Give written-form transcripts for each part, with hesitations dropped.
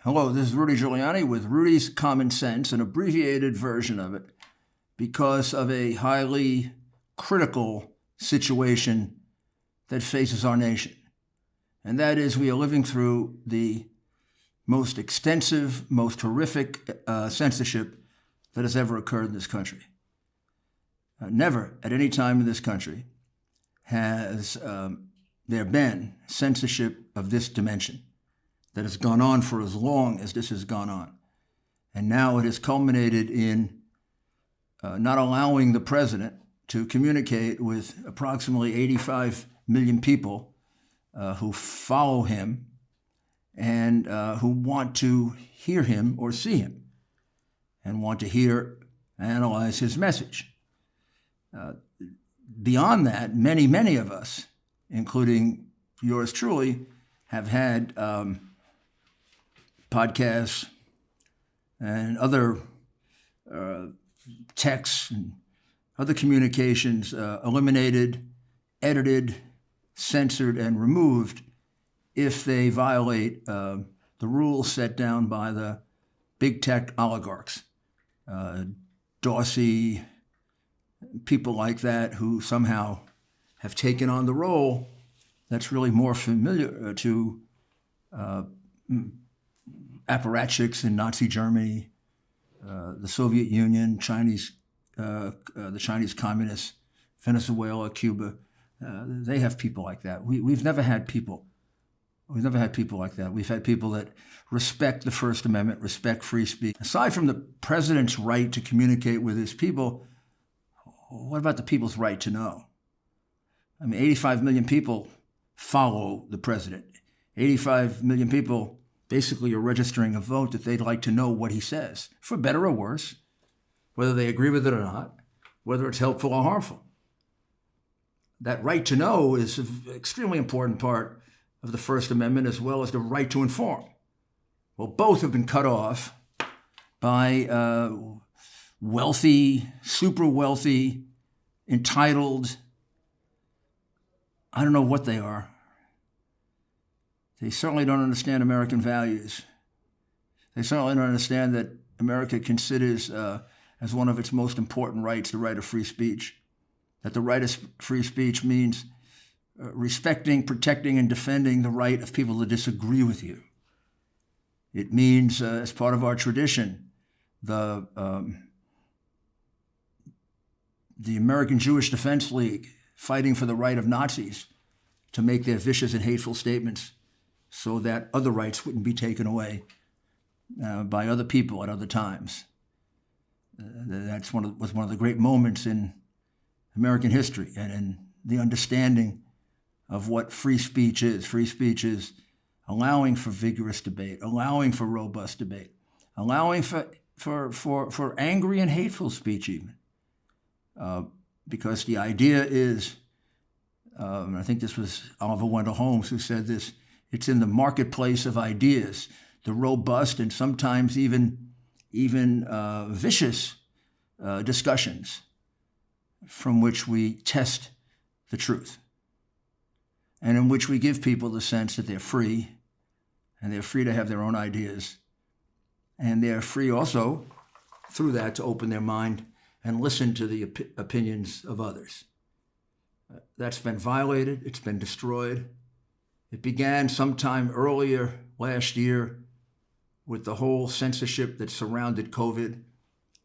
Hello, this is Rudy Giuliani with Rudy's Common Sense, an abbreviated version of it, because of a highly critical situation that faces our nation. And that is, we are living through the most extensive, most horrific censorship that has ever occurred in this country. Never at any time in this country has there been censorship of this dimension that has gone on for as long as this has gone on. And now it has culminated in not allowing the president to communicate with approximately 85 million people who follow him and who want to hear him or see him and want to hear and analyze his message. Beyond that, many of us, including yours truly, have had podcasts and other texts and other communications eliminated, edited, censored, and removed if they violate the rules set down by the big tech oligarchs. Dorsey, people like that who somehow have taken on the role that's really more familiar to apparatchiks in Nazi Germany, the Soviet Union, the Chinese communists, Venezuela, Cuba. They have people like that. We've never had people. We've never had people like that. We've had people that respect the First Amendment, respect free speech. Aside from the president's right to communicate with his people, what about the people's right to know? I mean, 85 million people follow the president. 85 million people basically are registering a vote that they'd like to know what he says, for better or worse, whether they agree with it or not, whether it's helpful or harmful. That right to know is an extremely important part of the First Amendment, as well as the right to inform. Well, both have been cut off by wealthy, super wealthy, entitled, I don't know what they are. They certainly don't understand American values. They certainly don't understand that America considers as one of its most important rights the right of free speech. That the right of free speech means respecting, protecting, and defending the right of people to disagree with you. It means, as part of our tradition, the American Jewish Defense League fighting for the right of Nazis to make their vicious and hateful statements so that other rights wouldn't be taken away by other people at other times. That's was one of the great moments in American history and in the understanding of what free speech is. Free speech is allowing for vigorous debate, allowing for robust debate, allowing for angry and hateful speech even. Because the idea is, I think this was Oliver Wendell Holmes who said this, it's in the marketplace of ideas, the robust and sometimes even vicious discussions from which we test the truth and in which we give people the sense that they're free and they're free to have their own ideas. And they're free also through that to open their mind and listen to the opinions of others. That's been violated. It's been destroyed. It began sometime earlier last year with the whole censorship that surrounded COVID.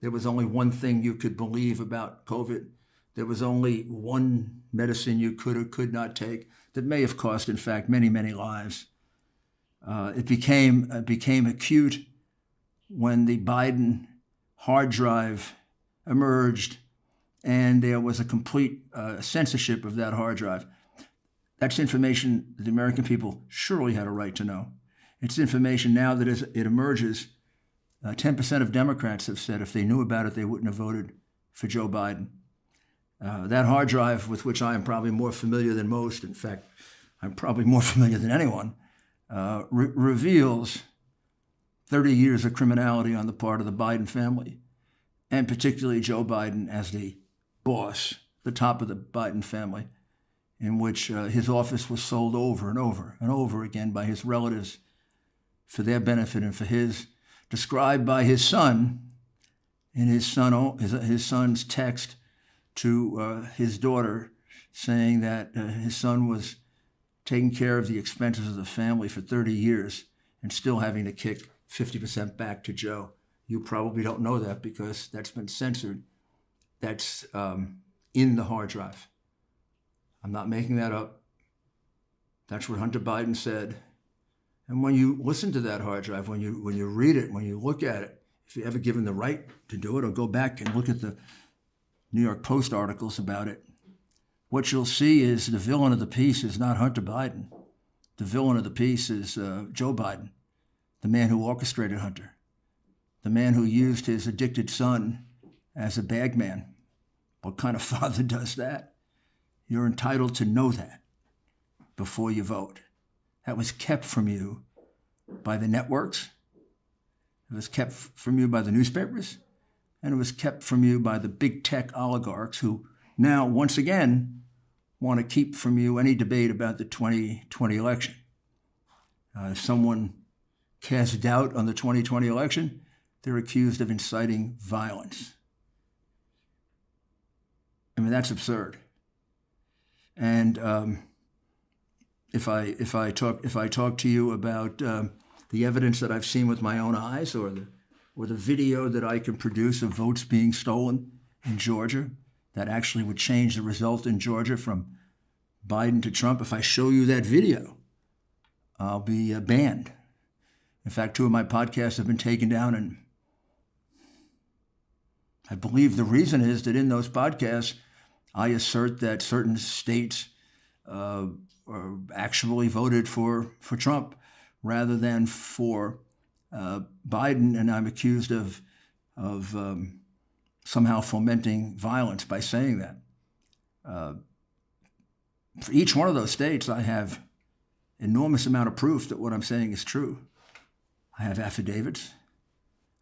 There was only one thing you could believe about COVID. There was only one medicine you could or could not take that may have cost, in fact, many lives. It became acute when the Biden hard drive emerged and there was a complete censorship of that hard drive. That's information that the American people surely had a right to know. It's information now that as it emerges, 10% of Democrats have said if they knew about it, they wouldn't have voted for Joe Biden. That hard drive, with which I am probably more familiar than most, in fact, I'm probably more familiar than anyone, reveals 30 years of criminality on the part of the Biden family, and particularly Joe Biden as the boss, the top of the Biden family, in which his office was sold over and over and over again by his relatives for their benefit and for his, described by his son in his son's text to his daughter, saying that his son was taking care of the expenses of the family for 30 years and still having to kick 50% back to Joe. You probably don't know that because that's been censored. That's in the hard drive. I'm not making that up. That's what Hunter Biden said. And when you listen to that hard drive, when you read it, when you look at it, if you're ever given the right to do it, or go back and look at the New York Post articles about it, what you'll see is the villain of the piece is not Hunter Biden. The villain of the piece is Joe Biden, the man who orchestrated Hunter, the man who used his addicted son as a bagman. What kind of father does that? You're entitled to know that before you vote. That was kept from you by the networks. It was kept from you by the newspapers. And it was kept from you by the big tech oligarchs who now, once again, want to keep from you any debate about the 2020 election. If someone casts doubt on the 2020 election, they're accused of inciting violence. I mean, that's absurd. And if I talk to you about the evidence that I've seen with my own eyes, or the video that I can produce of votes being stolen in Georgia, that actually would change the result in Georgia from Biden to Trump, if I show you that video, I'll be banned. In fact, 2 of my podcasts have been taken down, and I believe the reason is that in those podcasts, I assert that certain states actually voted for Trump rather than for Biden, and I'm accused of somehow fomenting violence by saying that. For each one of those states, I have enormous amount of proof that what I'm saying is true. I have affidavits.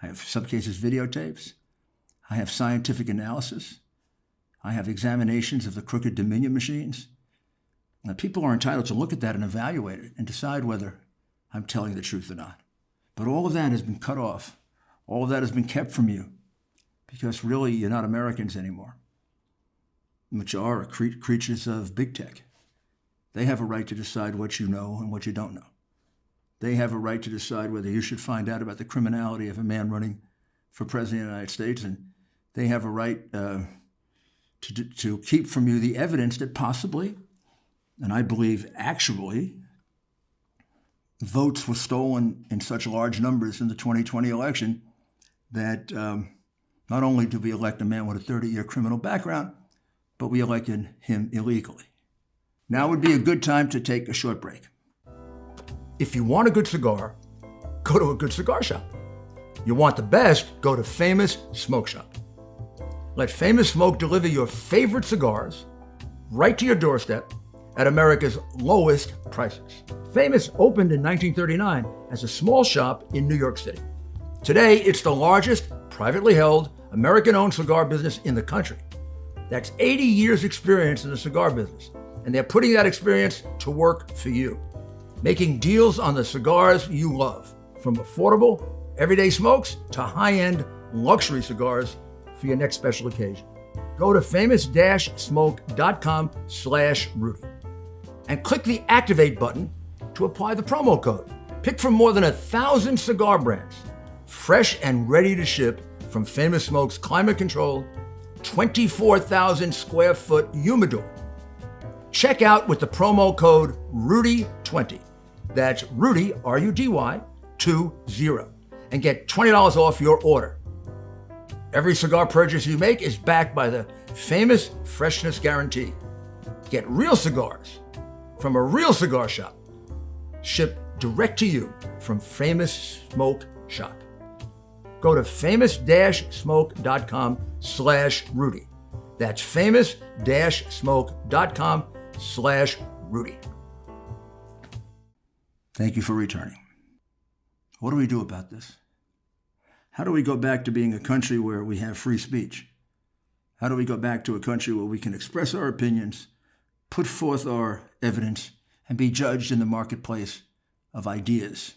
I have, some cases, videotapes. I have scientific analysis. I have examinations of the crooked Dominion machines. Now, people are entitled to look at that and evaluate it and decide whether I'm telling the truth or not. But all of that has been cut off. All of that has been kept from you because really you're not Americans anymore, which are creatures of big tech. They have a right to decide what you know and what you don't know. They have a right to decide whether you should find out about the criminality of a man running for president of the United States, and they have a right to keep from you the evidence that possibly, and I believe actually, votes were stolen in such large numbers in the 2020 election that not only did we elect a man with a 30-year criminal background, but we elected him illegally. Now would be a good time to take a short break. If you want a good cigar, go to a good cigar shop. You want the best, go to Famous Smoke Shop. Let Famous Smoke deliver your favorite cigars right to your doorstep at America's lowest prices. Famous opened in 1939 as a small shop in New York City. Today, it's the largest privately held American-owned cigar business in the country. That's 80 years experience in the cigar business, and they're putting that experience to work for you, making deals on the cigars you love, from affordable, everyday smokes to high-end luxury cigars for your next special occasion. Go to famous-smoke.com/Rudy and click the Activate button to apply the promo code. Pick from more than 1,000 cigar brands, fresh and ready to ship from Famous Smoke's climate-controlled, 24,000 square foot humidor. Check out with the promo code RUDY20. That's Rudy, R-U-D-Y, 20, and get $20 off your order. Every cigar purchase you make is backed by the Famous Freshness Guarantee. Get real cigars from a real cigar shop, shipped direct to you from Famous Smoke Shop. Go to famous-smoke.com/Rudy. That's famous-smoke.com/Rudy. Thank you for returning. What do we do about this? How do we go back to being a country where we have free speech? How do we go back to a country where we can express our opinions, put forth our evidence, and be judged in the marketplace of ideas?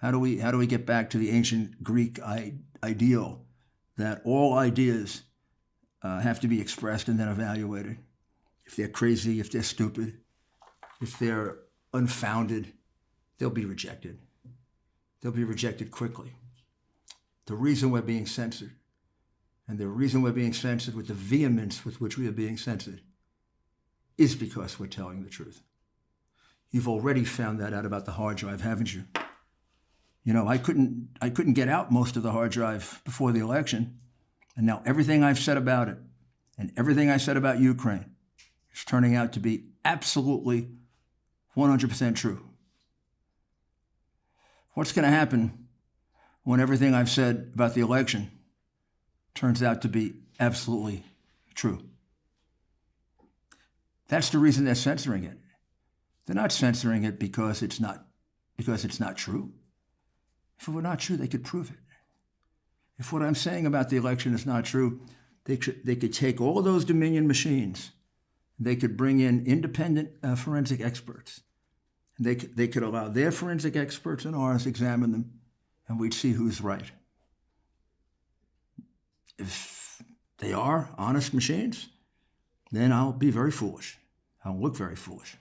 How do we get back to the ancient Greek ideal that all ideas have to be expressed and then evaluated? If they're crazy, if they're stupid, if they're unfounded, they'll be rejected. They'll be rejected quickly. The reason we're being censored, and the reason we're being censored with the vehemence with which we are being censored, is because we're telling the truth. You've already found that out about the hard drive, haven't you? You know, I couldn't get out most of the hard drive before the election, and now everything I've said about it and everything I said about Ukraine is turning out to be absolutely 100% true. What's going to happen when everything I've said about the election turns out to be absolutely true? That's the reason they're censoring it. They're not censoring it because it's not true. If it were not true, they could prove it. If what I'm saying about the election is not true, they could take all of those Dominion machines. They could bring in independent forensic experts. They could allow their forensic experts and ours examine them, and we'd see who's right. If they are honest machines, then I'll be very foolish. I'll look very foolish.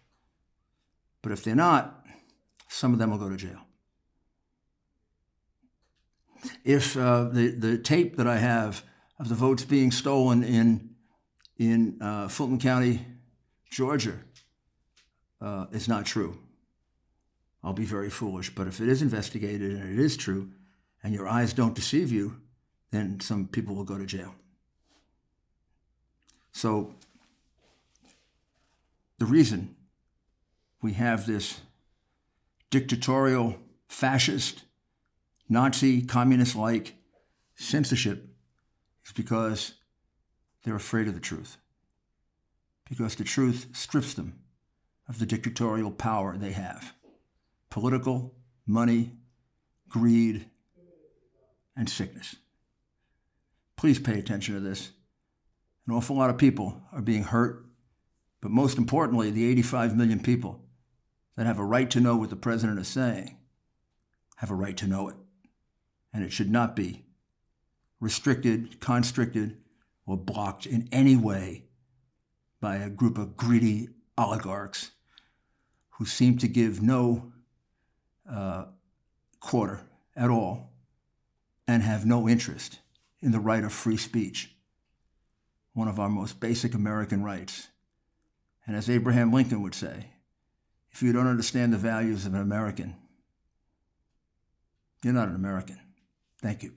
But if they're not, some of them will go to jail. If the tape that I have of the votes being stolen in Fulton County, Georgia, is not true, I'll be very foolish. But if it is investigated and it is true, and your eyes don't deceive you, then some people will go to jail. So the reason we have this dictatorial, fascist, Nazi, communist-like censorship is because they're afraid of the truth. Because the truth strips them of the dictatorial power they have. Political, money, greed, and sickness. Please pay attention to this. An awful lot of people are being hurt, but most importantly, the 85 million people that have a right to know what the president is saying have a right to know it. And it should not be restricted, constricted, or blocked in any way by a group of greedy oligarchs who seem to give no quarter at all and have no interest in the right of free speech, one of our most basic American rights. And as Abraham Lincoln would say, if you don't understand the values of an American, you're not an American. Thank you.